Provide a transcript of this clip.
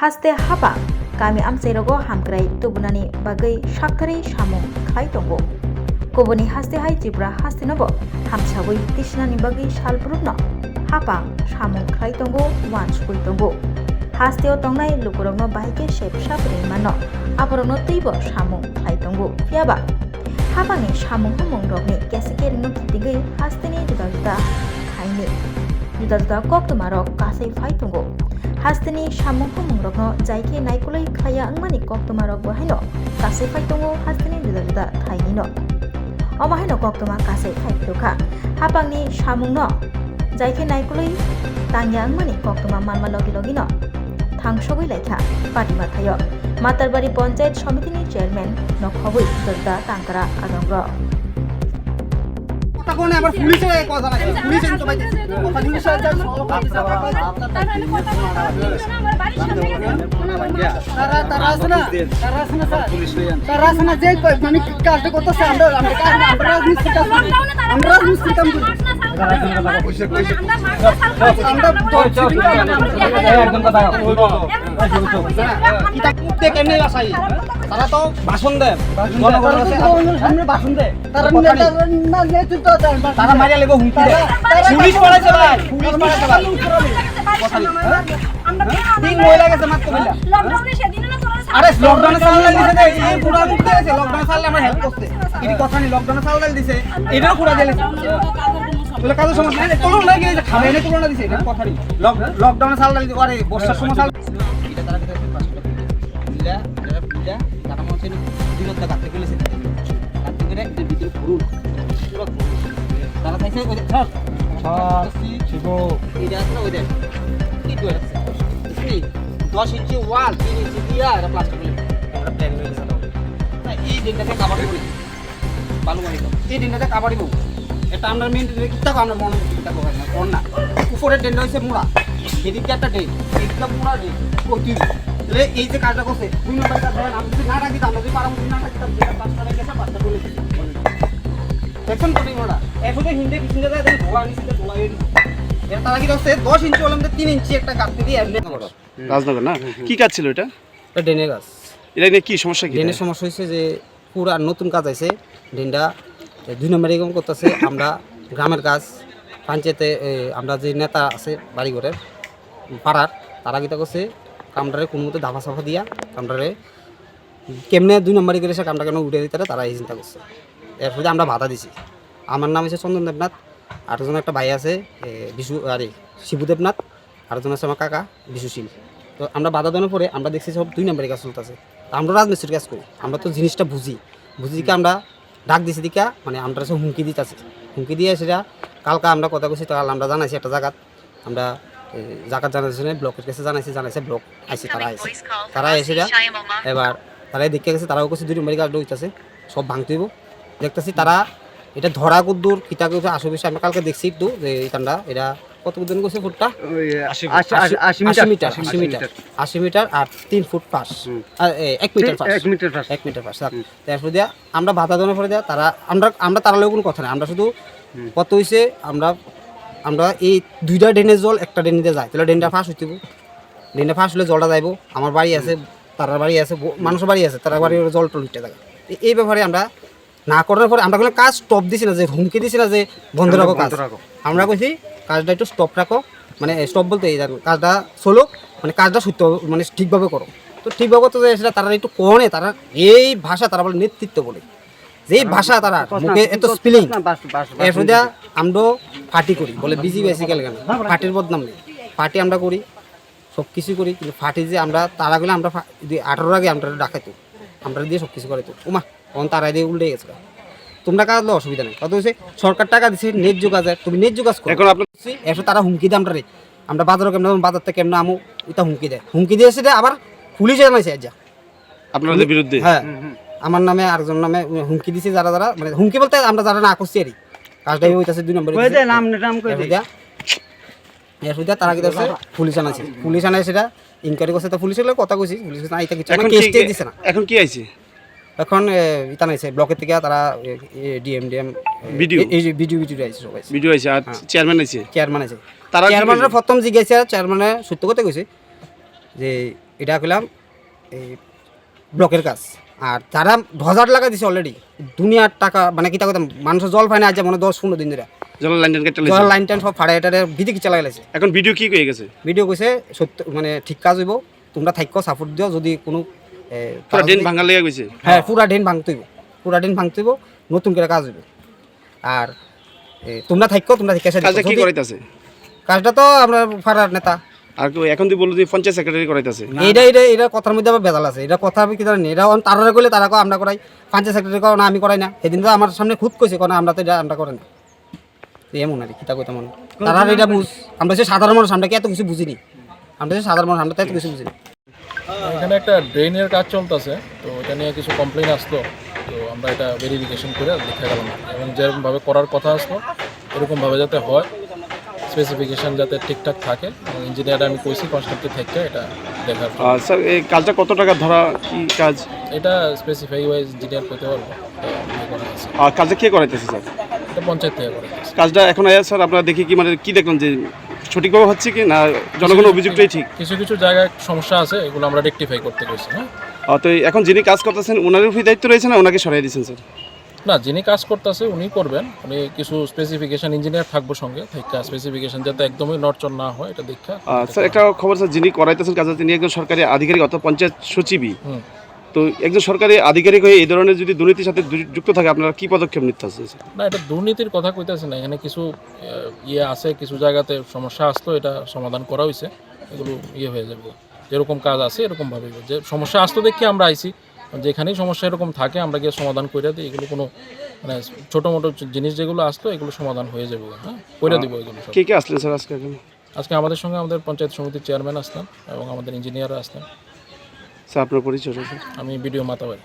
haste haba kami amsairogo hamkrai tubunani bagai shaktari samung khai tongo koboni haste hai jibra haste nobo hamsabui tisnani bagai salbrubno haba samung khai tongo wan skui tongo hasteo tongnai lukurogno bahike shep sapri mano aborogno teibo samung khai tongo piaba habani samung humung rogni kesekeri no kitingai hasteni juda khaini juda koktumarok kasai phai tongo hasteni samung humung rogno jaike naikulai khaya angmani koktumarok bahaino kasai phai tongo hasteni juda khaini no omahaino koktuma kasai phai tukha habangni samung no jaike naikulai tangya angmani koktuma manma logi logi no थांसगै लायखा पाटिमा थायो मातारबारि panchayat समितिनि chairman नखबै जल्दा तांकारा आदंग তখন আবার পুলিশের কথা না police এনে সবাই কথা police তারা আছে না যে মানে কাজটা করতেছে আমরা রাজনীতি কাম করি আমরা রাজনীতি কাম করি তারা তো ভাষণ দেয় সামনে ভাষণ দেয় তারা মারিয়া লেগে হুমকি দেয় পুলিশ পালাইছে ভাই পুলিশ পালাইছে ভাই তিন মহিলা গেছে মাত্র মহিলা আরে লকডাউনে সালাল দিছে দে এই পুরা মুক্তি আছে লকডাউনে সালাল আমরা হেল্প করতে এই কথা নি লকডাউনে সালাল দিছে এটাও পুরা দিলে বলে কাজের সমস্যা নাই তোর লাগে যে খাবে না তোর না দিছে এটা কথা নি লকডাউনে সালাল দিছে আরে বর্ষার সময় সালাল এটা তারা কি মিলা তারা মনে হচ্ছে বিরোধটা কাটতে গেলেছে কাটতে গেলে এর ভিতরে ফুল তারা চাইছে ওই ধর শিবো এটা আছে ওই দেখ কি করে আছে এই 10 ইঞ্চি ওয়াল 3 ইঞ্চি দিয়া এটা প্লাস্টার করে আমরা প্ল্যান করে দিলাম না এই দিনটাতে কাভার করে বালু মারি এই দিনটাতে কাভার দিব এটা আমরা মেইন কিটা আমরা মনে কিটা করে না কোন না উপরে ডেন্ড হইছে মুড়া এদিকে একটা ডেন্ড এইটা মুড়া ডেন্ড কই রে এই যে কাজটা করছে দুই নম্বর কাজ ধরেন আমি যদি না রাখি আমরা যদি পারাম না রাখি তাহলে যেটা পাঁচটা রেখে পাঁচটা বলে দিই দেখুন কত মোড়া এখনো হিন্দে পিছনে যায় দেখুন ধোলা নিচে ধোলা এই এর তারা কি করছে 10 ইঞ্চি হলাম 3 ইঞ্চি একটা কাটতে দিয়ে এমনি করো রাজনগর না কি কাজ ছিল এটা এটা ডেনে গাছ এটা নিয়ে কি সমস্যা কি ডেনের সমস্যা হইছে যে পুরা নতুন কাজ আছে ডেনটা 2 নম্বরে এরকম করতেছে আমরা গ্রামের কাজ পঞ্চায়েতে আমরা যে নেতা আছে বাড়ি ঘরের পাড়ার তারা কিটা করছে কামটারে কোনো মতো দাফা সাফা দিয়া কামটারে কেমনে 2 নম্বরে করে সে কামটা কেন উঠে দিতে তারা এই চিন্তা করছে এরপরে আমরা বাধা দিছি আমার নাম হচ্ছে চন্দন দেবনাথ আরেকজন একটা ভাই আছে বিশু আরে শিবু দেবনাথ আরেকজন আছে আমার কাকা বিশুশীল তো আমরা বাধা দেওয়ার পরে আমরা দেখছি সব 2 নম্বরে কাজ চলতেছে তো আমরা রাজমিস্ত্রির কাজ করি আমরা তো জিনিসটা বুঝি কি আমরা ডাক দিছি দিকা মানে আমরা সব হুমকি দিতেছি হুমকি দিয়ে সেটা কালকে আমরা কথা কইছি তো আমরা জানাইছি একটা জায়গা আমরা জায়গা জানাইছি ব্লকের কাছে জানাইছে ব্লক আইছে তারা এসে এবার তারা দেখে গেছে তারাও কাছে 2 নম্বরে কাজ হইতাছে সব ভাঙতে দিব দেখতেছি তারা এটা ধরা কদ্দুর কিতা কইছে আসবে আমরা কালকে দেখছি একটু যে এইখানটা এটা কত দিন কইছে ফুটটা 80 মিটার আর 3 ফুট পাস আর 1 মিটার পাস তারপর দিয়া আমরা বাধা দেওয়ার পরে দিয়া তারা আমরা তারা লগে কোনো কথা নাই আমরা শুধু কত হইছে আমরা এই দুইটা ড্রেনের জল একটা ড্রেন দিয়ে যায় তাহলে ড্রেনটা ফাঁস হইতেব ড্রেনটা ফাঁস হলে জলটা যাইব আমার বাড়ি আছে তার বাড়ি আছে মানুষের বাড়ি আছে তার বাড়ির জল টলিটে থাকে এই ব্যাপারে আমরা না করার পরে আমরা কোনো কাজ স্টপ দিছি না যে হুমকি দিছি না যে বন্ধ রাখো কাজ আমরা কইছি কাজটা একটু স্টপ রাখো মানে স্টপ বলতে এই কাজটা চলো মানে কাজটা সত্য মানে ঠিকভাবে করো তো ঠিকভাবে তো সেটা তারা একটু কোনে তারা এই ভাষা তারা বলে নেতৃত্ব বলে যেই ভাষা তারা মুখে এত স্পেলিং এরপর দিয়া আমরা পার্টি করি বলে বিজি বেসিক্যাল কেন পার্টির বদনাম নেই পার্টি আমরা করি সব কিছু করি কিন্তু পার্টি যে আমরা তারা গেলে আমরা 18 আগে আমরা ডাকাইতো আমরা দিয়ে সব কিছু করে তো ওমা তখন তারা দিয়ে উল্টে গেছে তোমরা কাজ লো অসুবিধা নেই কত হচ্ছে সরকার টাকা দিচ্ছে নেট যোগাযোগ তুমি নেট যোগাযোগ করো এখন আপনার এসে তারা হুমকি দেয় আমরা বাজারও কেমন বাজার থেকে কেমন আমু এটা হুমকি দিয়ে সেটা আবার পুলিশে জানাইছে আজ আপনাদের বিরুদ্ধে হ্যাঁ আমার নামে আরেকজন নামে হুমকি দিছে যারা মানে হুমকি বলতে আমরা যারা না করছি আর কাজটাই হইতাছে 2 নম্বরে এরপর তারা কি করছে পুলিশ আনাইছে সেটা ইনকোয়ারি করছে তো পুলিশের কথা কইছি পুলিশ না এটা কিছু কেস দিছে না এখন কি আইছে এখন ইতা নাইছে ব্লকের থেকে তারা ডিএম ভিডিও এই যে ভিডিও আইছে সবাই ভিডিও আইছে আর চেয়ারম্যান আইছে তারা চেয়ারম্যানের প্রথম জিজ্ঞাসা চেয়ারম্যানে সত্য কথা কইছে যে এটা কইলাম এই ব্লকের কাজ। আর যারা 1000 লাগা দিছে অলরেডি দুনিয়ার টাকা মানে কিতা কথা মানুষের জল পায় না, আজ মনে 10-15 দিন ধরে জলের লাইন কেটে জল লাইন টাইন সব ফাড়া এটারে বিধি কি চালাই গেছে। এখন ভিডিও কি হয়ে গেছে? ভিডিও কইছে সত্য মানে ঠিক কাজ হইব, তোমরা থাইকো সাপোর্ট দিও, যদি কোনো পুরো ড্রেন ভাঙা লেগে গেছে। হ্যাঁ পুরা ড্রেন ভাঙতেইব, পুরা ড্রেন ভাঙতেইব, নতুন করে কাজ হইব। আর তোমরা থাইকো, তোমরা ঠিক আছে কাজটা কি করাইতাছে? কাজটা তো আমরা ফাড়ার নেতা। আর এখন তুই বললি পঞ্চায়েত সেক্রেটারি করাইতাছে। এটা কথার মধ্যে আবার বেজাল আছে। এটা কথা আমি কি জানি, এটা তারা কইলে তারা আমরা করাই, পঞ্চায়েত সেক্রেটারি কও না আমি করাই না। সেদিন তো আমার সামনে খুদ কইছে কোন আমরা তো এটা আমরা করে না। এমন আর কিতা কইতাম তারা এটা বুঝ, আমরা সে সাধারণ মানুষ, আমরা কি এত কিছু বুঝিনি, আমরা সে সাধারণ মানুষ, আমরা তো এত কিছু বুঝিনি। এখানে একটা ড্রেনের কাজ চলতেছে, তো এটা নিয়ে কিছু কমপ্লেন আসলো, তো আমরা এটা ভেরিফিকেশন করে দেখা গেলাম এবং যেরকমভাবে করার কথা আসলো এরকমভাবে যাতে হয়, স্পেসিফিকেশান যাতে ঠিকঠাক থাকে। ইঞ্জিনিয়ার আমি কইছি কনস্ট্রাক্টর থেকে এটা দেখার। স্যার এই কাজটা কত টাকা ধরা কি কাজ? এটা স্পেসিফাই ওয়াইজ ইঞ্জিনিয়ার করতে পারবো। আর কাজটা কে করাইতেছে স্যার? এটা পঞ্চায়েত থেকে করে। কাজটা এখন স্যার আপনারা দেখি কি মানে কি দেখলেন যে সঠিকভাবে হচ্ছে কি না জনগণের অভিযোগটাই ঠিক? কিছু কিছু জায়গায় সমস্যা আছে, এগুলো আমরা রেকটিফাই করতে কইছি। হ্যাঁ, তো এখন যিনি কাজ করতেছেন ওনার উপরই দায়িত্ব রয়েছে না ওনাকে সরাই দিয়েছেন স্যার? না, যিনি কাজ করতেছে উনি করবেন, উনি কিছু স্পেসিফিকেশান ইঞ্জিনিয়ার থাকবো সঙ্গে থেকে, স্পেসিফিকেশান যাতে একদমই নড়চড় না হয় এটা দেখা। স্যার একটা খবর স্যার, যিনি করাইতেছেন কাজ তিনি একজন সরকারি আধিকারিক অর্থাৎ পঞ্চায়েত সচিবই। তো একজন সরকারি আধিকারিক হয়ে এই ধরনের যদি দুর্নীতির সাথে যুক্ত থাকে আপনারা কি পদক্ষেপ নিতে আসছে? না, এটা দুর্নীতির কথা কইতেছে না, এখানে কিছু ইয়ে আছে, কিছু জায়গাতে সমস্যা আসতো, এটা সমাধান করা হয়েছে, এগুলো ইয়ে হয়ে যাবে। যেরকম কাজ আছে এরকমভাবে যে সমস্যা আসতো দেখি আমরা আইছি, যেখানেই সমস্যা এরকম থাকে আমরা গিয়ে সমাধান করে দিই। এগুলো কোনো মানে ছোটো মোটো জিনিস যেগুলো আসতো এগুলো সমাধান হয়ে যাবে। হ্যাঁ, করে দেবো এগুলো সব। কে কে আসলেন স্যার আজকে? আজকে আমাদের সঙ্গে আমাদের পঞ্চায়েত সমিতির চেয়ারম্যান আসতেন এবং আমাদের ইঞ্জিনিয়াররা আসতেন। স্যার আপনার পরিচয়? আমি বিডিও মাতাবাড়ি।